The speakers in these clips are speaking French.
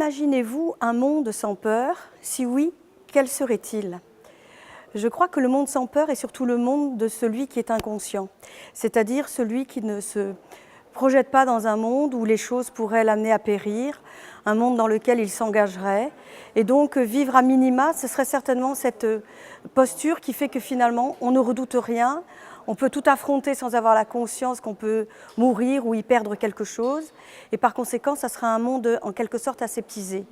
Imaginez-vous un monde sans peur? Si oui, quel serait-il? Je crois que le monde sans peur est surtout le monde de celui qui est inconscient, c'est-à-dire celui qui ne se projette pas dans un monde où les choses pourraient l'amener à périr, un monde dans lequel il s'engagerait. Et donc vivre à minima, ce serait certainement cette posture qui fait que finalement on ne redoute rien, on peut tout affronter sans avoir la conscience qu'on peut mourir ou y perdre quelque chose. Et par conséquent, ça sera un monde en quelque sorte aseptisé.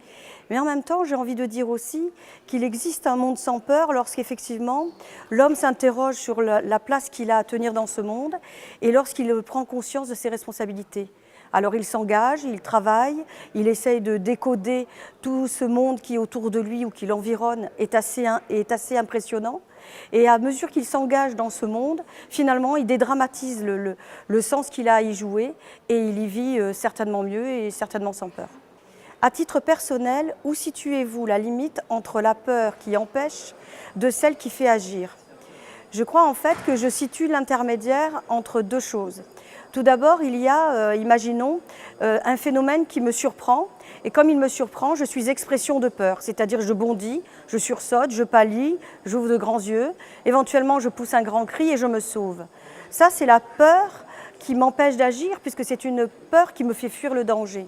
Mais en même temps, j'ai envie de dire aussi qu'il existe un monde sans peur lorsqu'effectivement l'homme s'interroge sur la place qu'il a à tenir dans ce monde et lorsqu'il prend conscience de ses responsabilités. Alors il s'engage, il travaille, il essaye de décoder tout ce monde qui autour de lui ou qui l'environne est assez impressionnant. Et à mesure qu'il s'engage dans ce monde, finalement il dédramatise le sens qu'il a à y jouer et il y vit certainement mieux et certainement sans peur. À titre personnel, où situez-vous la limite entre la peur qui empêche de celle qui fait agir? Je crois en fait que je situe l'intermédiaire entre deux choses. Tout d'abord, il y a, imaginons, un phénomène qui me surprend, et comme il me surprend, je suis expression de peur, c'est-à-dire je bondis, je sursaute, je pâlis, j'ouvre de grands yeux, éventuellement je pousse un grand cri et je me sauve. Ça, c'est la peur qui m'empêche d'agir, puisque c'est une peur qui me fait fuir le danger.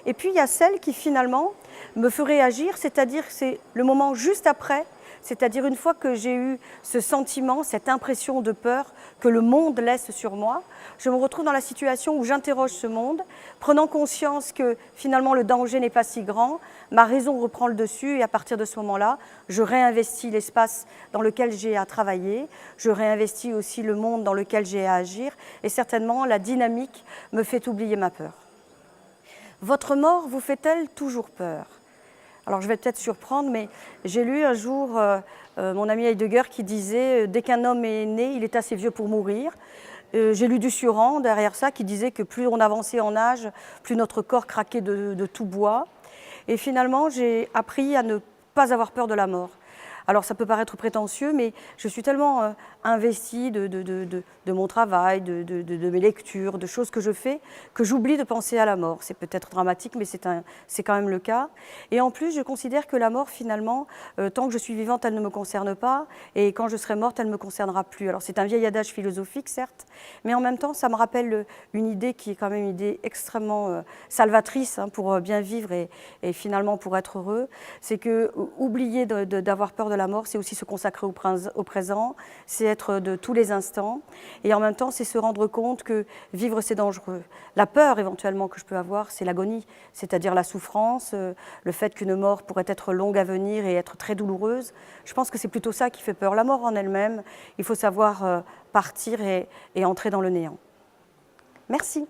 Et puis il y a celle qui finalement me ferait agir, c'est-à-dire c'est le moment juste après, c'est-à-dire une fois que j'ai eu ce sentiment, cette impression de peur que le monde laisse sur moi, je me retrouve dans la situation où j'interroge ce monde, prenant conscience que finalement le danger n'est pas si grand, ma raison reprend le dessus et à partir de ce moment-là, je réinvestis l'espace dans lequel j'ai à travailler, je réinvestis aussi le monde dans lequel j'ai à agir et certainement la dynamique me fait oublier ma peur. Votre mort vous fait-elle toujours peur? Alors je vais peut-être surprendre, mais j'ai lu un jour mon ami Heidegger qui disait « Dès qu'un homme est né, il est assez vieux pour mourir ». J'ai lu du Suran derrière ça qui disait que plus on avançait en âge, plus notre corps craquait de tout bois. Et finalement, j'ai appris à ne pas avoir peur de la mort. Alors ça peut paraître prétentieux, mais je suis tellement investie de mon travail, de mes lectures, de choses que je fais, que j'oublie de penser à la mort. C'est peut-être dramatique, mais c'est quand même le cas. Et en plus, je considère que la mort, finalement, tant que je suis vivante, elle ne me concerne pas, et quand je serai morte, elle ne me concernera plus. Alors c'est un vieil adage philosophique, certes, mais en même temps, ça me rappelle une idée qui est quand même une idée extrêmement salvatrice pour bien vivre et finalement pour être heureux. C'est que oublier d'avoir peur de la mort, c'est aussi se consacrer au présent, c'est être de tous les instants et en même temps c'est se rendre compte que vivre c'est dangereux. La peur éventuellement que je peux avoir, c'est l'agonie, c'est-à-dire la souffrance, le fait qu'une mort pourrait être longue à venir et être très douloureuse. Je pense que c'est plutôt ça qui fait peur. La mort en elle-même, il faut savoir partir et entrer dans le néant. Merci.